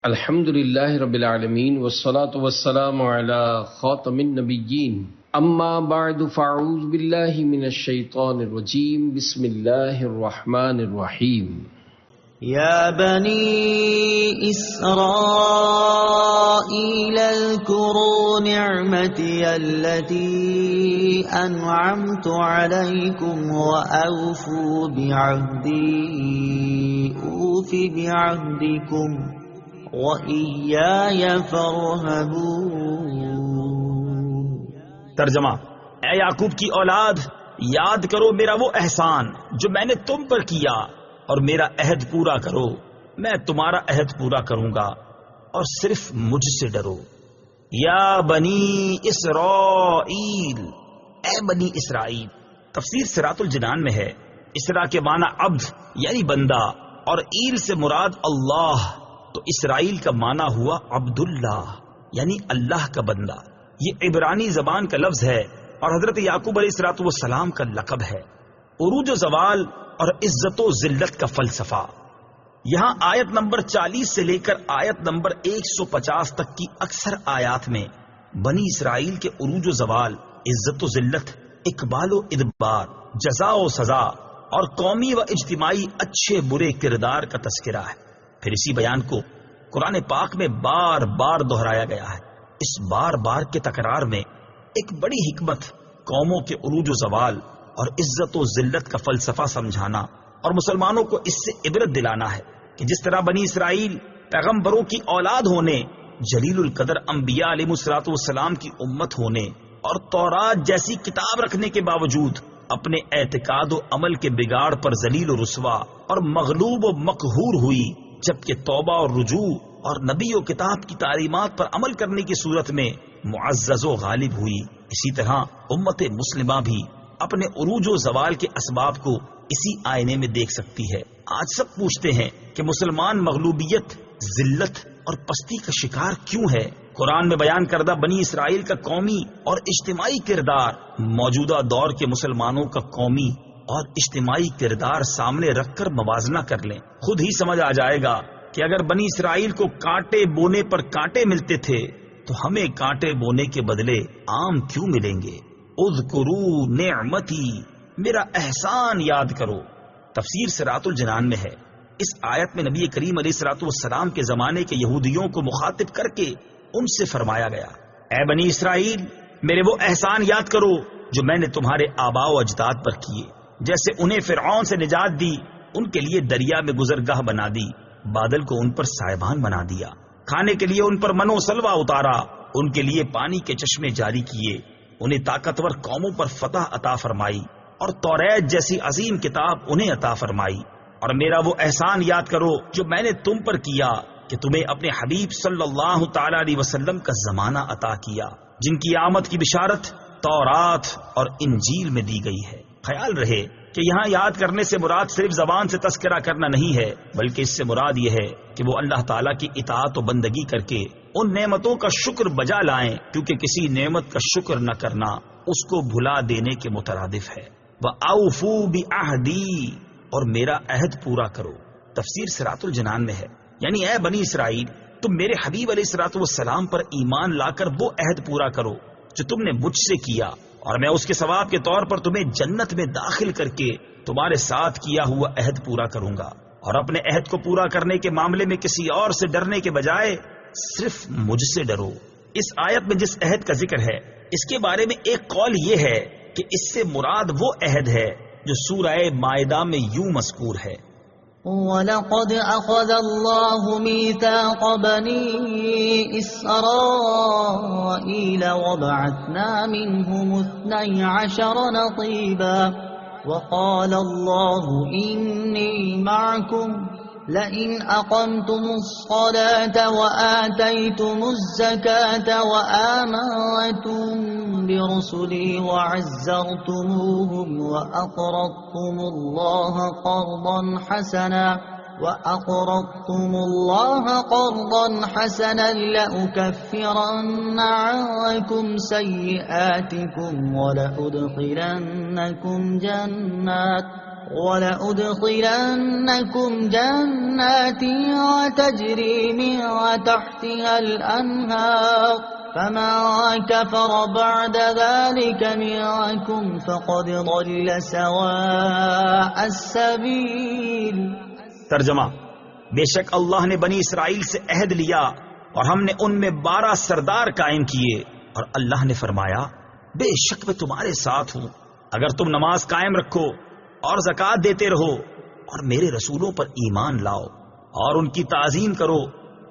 الحمد للہ رب العالمین والصلاة والسلام علی خاتم النبیین اما بعد فاعوذ باللہ من الشیطان الرجیم بسم اللہ الرحمن الرحیم یا بنی اسرائیل اذکروا نعمتی التي انعمت علیکم وأوفوا بعہدی اوف بعہدکم وَإِيَّايَ فَارْهَبُونِ۔ ترجمہ: اے یعقوب کی اولاد، یاد کرو میرا وہ احسان جو میں نے تم پر کیا، اور میرا عہد پورا کرو، میں تمہارا عہد پورا کروں گا، اور صرف مجھ سے ڈرو۔ یا بنی اسرائیل، اے بنی اسرائیل۔ تفسیر صراط الجنان میں ہے، اسرا کے معنی عبد یعنی بندہ، اور ایل سے مراد اللہ، تو اسرائیل کا معنی ہوا عبداللہ یعنی اللہ کا بندہ۔ یہ عبرانی زبان کا لفظ ہے اور حضرت یعقوب علیہ الصلوۃ والسلام کا لقب ہے۔ عروج و زوال اور عزت و ذلت کا فلسفہ۔ یہاں آیت نمبر 40 سے لے کر آیت نمبر 150 تک کی اکثر آیات میں بنی اسرائیل کے عروج و زوال، عزت و ذلت، اقبال و ادبار، جزا و سزا اور قومی و اجتماعی اچھے برے کردار کا تذکرہ ہے۔ پھر اسی بیان کو قرآن پاک میں بار بار دہرایا گیا ہے۔ اس بار بار کے تکرار میں ایک بڑی حکمت قوموں کے عروج و زوال اور عزت و ذلت کا فلسفہ سمجھانا اور مسلمانوں کو اس سے عبرت دلانا ہے کہ جس طرح بنی اسرائیل پیغمبروں کی اولاد ہونے، جلیل القدر انبیاء علیہ الصلوۃ والسلام کی امت ہونے اور تورات جیسی کتاب رکھنے کے باوجود اپنے اعتقاد و عمل کے بگاڑ پر ذلیل و رسوا اور مغلوب و مقہور ہوئی، جبکہ توبہ اور رجوع اور نبی و کتاب کی تعلیمات پر عمل کرنے کی صورت میں معزز و غالب ہوئی، اسی طرح امت مسلمہ بھی اپنے عروج و زوال کے اسباب کو اسی آئینے میں دیکھ سکتی ہے۔ آج سب پوچھتے ہیں کہ مسلمان مغلوبیت، ذلت اور پستی کا شکار کیوں ہے؟ قرآن میں بیان کردہ بنی اسرائیل کا قومی اور اجتماعی کردار موجودہ دور کے مسلمانوں کا قومی اور اجتماعی کردار سامنے رکھ کر موازنہ کر لیں، خود ہی سمجھ آ جائے گا کہ اگر بنی اسرائیل کو کانٹے بونے پر کانٹے ملتے تھے تو ہمیں کانٹے بونے کے بدلے آم کیوں ملیں گے؟ اذکروا نعمتی، میرا احسان یاد کرو۔ تفسیر صراط الجنان میں ہے۔ اس آیت میں نبی کریم علیہ الصلوۃ والسلام کے زمانے کے یہودیوں کو مخاطب کر کے ان سے فرمایا گیا، اے بنی اسرائیل، میرے وہ احسان یاد کرو جو میں نے تمہارے آباء و اجداد پر کیے، جیسے انہیں فرعون سے نجات دی، ان کے لیے دریا میں گزرگاہ بنا دی، بادل کو ان پر سائبان بنا دیا، کھانے کے لیے ان پر من و سلوہ اتارا، ان کے لیے پانی کے چشمے جاری کیے، انہیں طاقتور قوموں پر فتح عطا فرمائی، اور توریت جیسی عظیم کتاب انہیں عطا فرمائی۔ اور میرا وہ احسان یاد کرو جو میں نے تم پر کیا کہ تمہیں اپنے حبیب صلی اللہ تعالی علیہ وسلم کا زمانہ عطا کیا، جن کی آمد کی بشارت تورات اور انجیل میں دی گئی ہے۔ خیال رہے کہ یہاں یاد کرنے سے مراد صرف زبان سے تذکرہ کرنا نہیں ہے، بلکہ اس سے مراد یہ ہے کہ وہ اللہ تعالیٰ کی اطاعت و بندگی کر کے ان نعمتوں کا شکر بجا لائیں، کیونکہ کسی نعمت کا شکر نہ کرنا اس کو بھلا دینے کے مترادف ہے۔ وَأَوْفُوا بِعَہْدِی، اور میرا عہد پورا کرو۔ تفسیر صراط الجنان میں ہے، یعنی اے بنی اسرائیل، تم میرے حبیب علیہ الصلوۃ والسلام پر ایمان لا کر وہ عہد پورا کرو جو تم نے مجھ سے کیا، اور میں اس کے ثواب کے طور پر تمہیں جنت میں داخل کر کے تمہارے ساتھ کیا ہوا عہد پورا کروں گا۔ اور اپنے عہد کو پورا کرنے کے معاملے میں کسی اور سے ڈرنے کے بجائے صرف مجھ سے ڈرو۔ اس آیت میں جس عہد کا ذکر ہے، اس کے بارے میں ایک قول یہ ہے کہ اس سے مراد وہ عہد ہے جو سورہ مائدہ میں یوں مذکور ہے، وَلَقَدْ أَخَذَ اللَّهُ مِيثَاقَ بَنِي إِسْرَائِيلَ وَبَعَثْنَا مِنْهُمُ 12 نَقِيبًا وَقَالَ اللَّهُ إِنِّي مَعَكُمْ لَئِنْ أَقَمْتُمُ الصَّلَاةَ وَآتَيْتُمُ الزَّكَاةَ وَآمَنْتُمْ بِرُسُلِي وَعَزَّرْتُمُوهُمْ وَأَقْرَضْتُمُ اللَّهَ قَرْضًا حَسَنًا لَأُكَفِّرَنَّ عَنكُمْ سَيِّئَاتِكُمْ وَلَأُدْخِلَنَّكُمْ جَنَّاتٍ تَجْرِي مِن تَحْتِهَا الْأَنْهَارُ فَمَن كَفَرَ بَعْدَ ذَلِكَ مِنكُمْ فَقَدْ ضَلَّ سَوَاءَ السَّبِيلِ۔ ترجمہ: بے شک اللہ نے بنی اسرائیل سے عہد لیا اور ہم نے ان میں 12 سردار قائم کیے، اور اللہ نے فرمایا بے شک میں تمہارے ساتھ ہوں اگر تم نماز قائم رکھو اور زکوٰۃ دیتے رہو اور میرے رسولوں پر ایمان لاؤ اور ان کی تعظیم کرو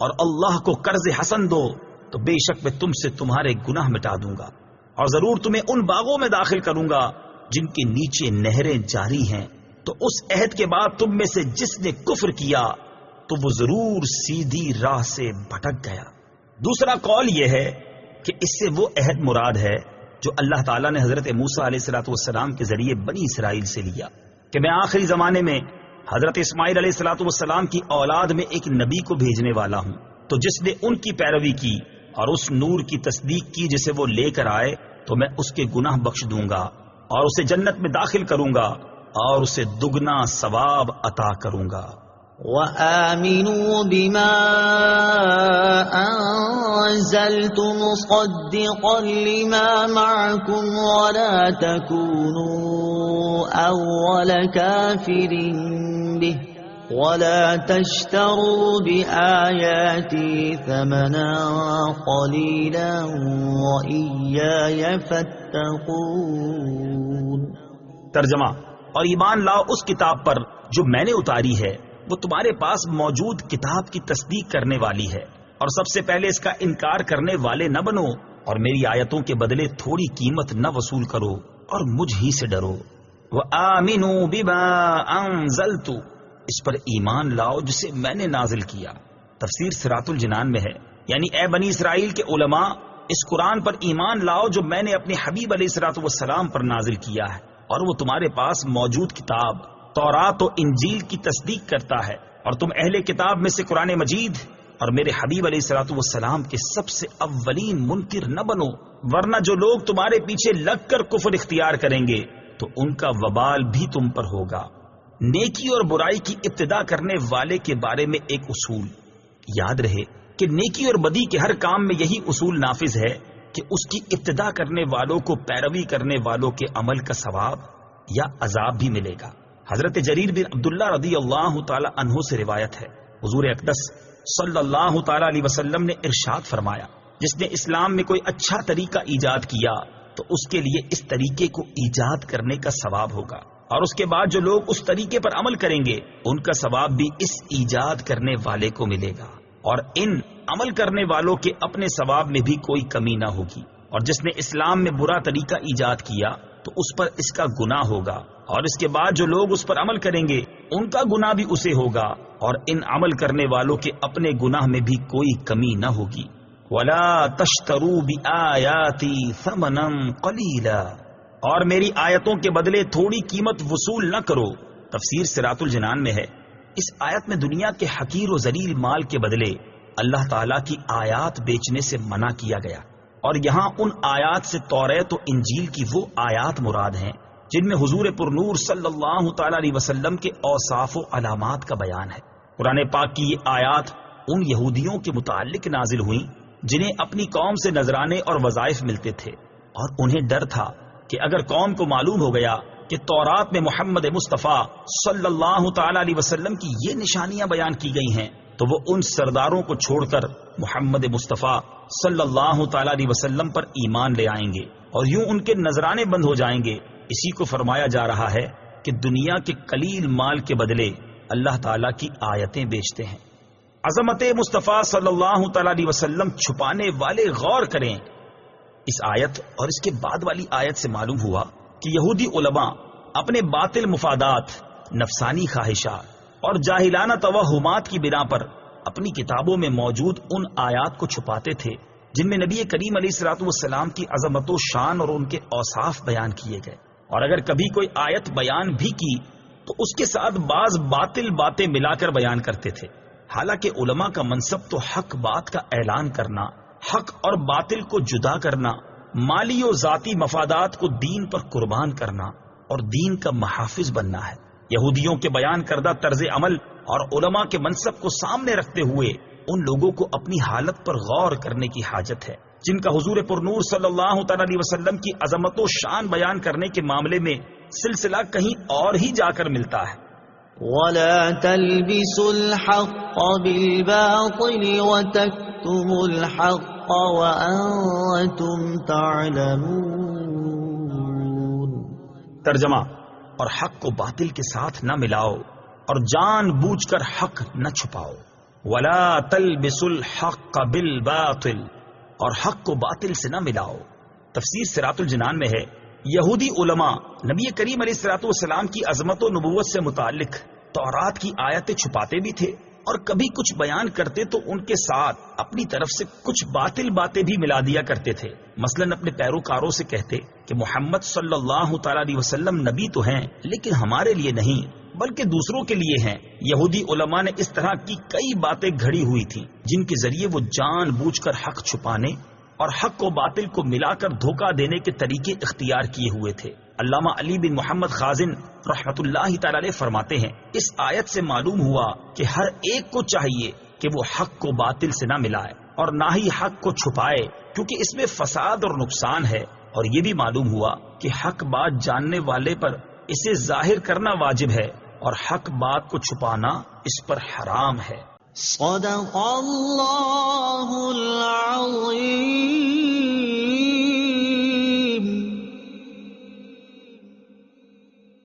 اور اللہ کو قرض حسن دو تو بے شک میں تم سے تمہارے گناہ مٹا دوں گا، اور ضرور تمہیں ان باغوں میں داخل کروں گا جن کے نیچے نہریں جاری ہیں۔ تو اس عہد کے بعد تم میں سے جس نے کفر کیا تو وہ ضرور سیدھی راہ سے بھٹک گیا۔ دوسرا قول یہ ہے کہ اس سے وہ عہد مراد ہے جو اللہ تعالیٰ نے حضرت موسیٰ علیہ السلام کے ذریعے بنی اسرائیل سے لیا کہ میں آخری زمانے میں حضرت اسماعیل علیہ السلام کی اولاد میں ایک نبی کو بھیجنے والا ہوں، تو جس نے ان کی پیروی کی اور اس نور کی تصدیق کی جسے وہ لے کر آئے تو میں اس کے گناہ بخش دوں گا اور اسے جنت میں داخل کروں گا اور اسے دگنا ثواب عطا کروں گا۔ وَآمِنُوا بِمَا أَنزَلْتُ مُصَدِّقًا لِمَا مَعَكُمْ وَلَا تَكُونُوا أَوَّلَ كَافِرٍ بِهِ وَلَا تَشْتَرُوا بِآيَاتِي ثَمَنًا قَلِيلًا وَإِيَّايَ فَاتَّقُونِ۔ ترجمہ: اور ایمان لاؤ اس کتاب پر جو میں نے اتاری ہے، وہ تمہارے پاس موجود کتاب کی تصدیق کرنے والی ہے، اور سب سے پہلے اس کا انکار کرنے والے نہ بنو، اور میری آیتوں کے بدلے تھوڑی قیمت نہ وصول کرو اور مجھ ہی سے ڈرو۔ وَآمِنُوا بِمَا أَنزَلْتُ، اس پر ایمان لاؤ جسے میں نے نازل کیا۔ تفسیر صراط الجنان میں ہے، یعنی اے بنی اسرائیل کے علماء، اس قرآن پر ایمان لاؤ جو میں نے اپنے حبیب علیہ السلام پر نازل کیا ہے، اور وہ تمہارے پاس موجود کتاب تورات و انجیل کی تصدیق کرتا ہے، اور تم اہل کتاب میں سے قرآن مجید اور میرے حبیب علیہ السلام کے سب سے اولین منکر نہ بنو، ورنہ جو لوگ تمہارے پیچھے لگ کر کفر اختیار کریں گے تو ان کا وبال بھی تم پر ہوگا۔ نیکی اور برائی کی ابتدا کرنے والے کے بارے میں ایک اصول یاد رہے کہ نیکی اور بدی کے ہر کام میں یہی اصول نافذ ہے کہ اس کی ابتدا کرنے والوں کو پیروی کرنے والوں کے عمل کا ثواب یا عذاب بھی ملے گا۔ حضرت جریر بن عبداللہ رضی اللہ تعالی عنہ سے روایت ہے، حضور اقدس صلی اللہ تعالی علیہ وسلم نے ارشاد فرمایا، جس نے اسلام میں کوئی اچھا طریقہ ایجاد کیا تو اس کے لیے اس طریقے کو ایجاد کرنے کا ثواب ہوگا، اور اس کے بعد جو لوگ اس طریقے پر عمل کریں گے ان کا ثواب بھی اس ایجاد کرنے والے کو ملے گا، اور ان عمل کرنے والوں کے اپنے ثواب میں بھی کوئی کمی نہ ہوگی۔ اور جس نے اسلام میں برا طریقہ ایجاد کیا تو اس پر اس کا گناہ ہوگا، اور اس کے بعد جو لوگ اس پر عمل کریں گے ان کا گناہ بھی اسے ہوگا، اور ان عمل کرنے والوں کے اپنے گناہ میں بھی کوئی کمی نہ ہوگی۔ وَلَا تَشْتَرُوا بِآيَاتِي ثَمَنًا قَلِيلًا، اور میری آیتوں کے بدلے تھوڑی قیمت وصول نہ کرو۔ تفسیر صراط الجنان میں ہے، اس آیت میں دنیا کے حقیر و ذلیل مال کے بدلے اللہ تعالیٰ کی آیات بیچنے سے منع کیا گیا، اور یہاں ان آیات سے توریت و انجیل کی وہ آیات مراد ہیں جن میں حضور پرنور صلی اللہ تعالی علیہ وسلم کے اوصاف و علامات کا بیان ہے۔ قرآن پاک کی یہ آیات ان یہودیوں کے متعلق نازل ہوئیں جنہیں اپنی قوم سے نذرانے اور وظائف ملتے تھے، اور انہیں ڈر تھا کہ اگر قوم کو معلوم ہو گیا کہ تورات میں محمد مصطفیٰ صلی اللہ تعالی علیہ وسلم کی یہ نشانیاں بیان کی گئی ہیں تو وہ ان سرداروں کو چھوڑ کر محمد مصطفیٰ صلی اللہ تعالی علیہ وسلم پر ایمان لے آئیں گے، اور یوں ان کے نذرانے بند ہو جائیں گے۔ اسی کو فرمایا جا رہا ہے کہ دنیا کے قلیل مال کے بدلے اللہ تعالیٰ کی آیتیں بیچتے ہیں۔ عظمت مصطفیٰ صلی اللہ تعالی علیہ وسلم چھپانے والے غور کریں، اس آیت اور اس کے بعد والی آیت سے معلوم ہوا کہ یہودی علماء اپنے باطل مفادات، نفسانی خواہشات اور جاہلانہ توہمات کی بنا پر اپنی کتابوں میں موجود ان آیات کو چھپاتے تھے جن میں نبی کریم علیہ السلام کی عظمت و شان اور ان کے اوصاف بیان کیے گئے، اور اگر کبھی کوئی آیت بیان بھی کی تو اس کے ساتھ بعض باطل باتیں ملا کر بیان کرتے تھے۔ حالانکہ علماء کا منصب تو حق بات کا اعلان کرنا، حق اور باطل کو جدا کرنا، مالی و ذاتی مفادات کو دین پر قربان کرنا اور دین کا محافظ بننا ہے۔ یہودیوں کے بیان کردہ طرز عمل اور علماء کے منصب کو سامنے رکھتے ہوئے ان لوگوں کو اپنی حالت پر غور کرنے کی حاجت ہے جن کا حضور پرنور صلی اللہ تعالی علیہ وسلم کی عظمت و شان بیان کرنے کے معاملے میں سلسلہ کہیں اور ہی جا کر ملتا ہے۔ وَلَا تَلْبِسُوا الْحَقَّ بِالْبَاطِلِ وَتَكْتُمُوا الْحَقَّ وَأَنْتُمْ تَعْلَمُونَ۔ ترجمہ، اور حق کو باطل کے ساتھ نہ ملاؤ اور جان بوجھ کر حق نہ چھپاؤ۔ وَلَا تَلْبِسُوا الْحَقَّ بِالْبَاطِلِ، اور حق کو باطل سے نہ ملاؤ۔ تفسیر صراط الجنان میں ہے، یہودی علماء نبی کریم علیہ الصلوۃ والسلام کی عظمت و نبوت سے متعلق تورات کی آیتیں چھپاتے بھی تھے اور کبھی کچھ بیان کرتے تو ان کے ساتھ اپنی طرف سے کچھ باطل باتیں بھی ملا دیا کرتے تھے۔ مثلا اپنے پیروکاروں سے کہتے کہ محمد صلی اللہ تعالی علیہ وسلم نبی تو ہیں لیکن ہمارے لیے نہیں بلکہ دوسروں کے لیے ہیں۔ یہودی علماء نے اس طرح کی کئی باتیں گھڑی ہوئی تھیں جن کے ذریعے وہ جان بوجھ کر حق چھپانے اور حق و باطل کو ملا کر دھوکہ دینے کے طریقے اختیار کیے ہوئے تھے۔ علامہ علی بن محمد خازن رحمۃ اللہ تعالی علیہ فرماتے ہیں، اس آیت سے معلوم ہوا کہ ہر ایک کو چاہیے کہ وہ حق کو باطل سے نہ ملائے اور نہ ہی حق کو چھپائے، کیونکہ اس میں فساد اور نقصان ہے۔ اور یہ بھی معلوم ہوا کہ حق بات جاننے والے پر اسے ظاہر کرنا واجب ہے اور حق بات کو چھپانا اس پر حرام ہے۔ صدق اللہ العظیم۔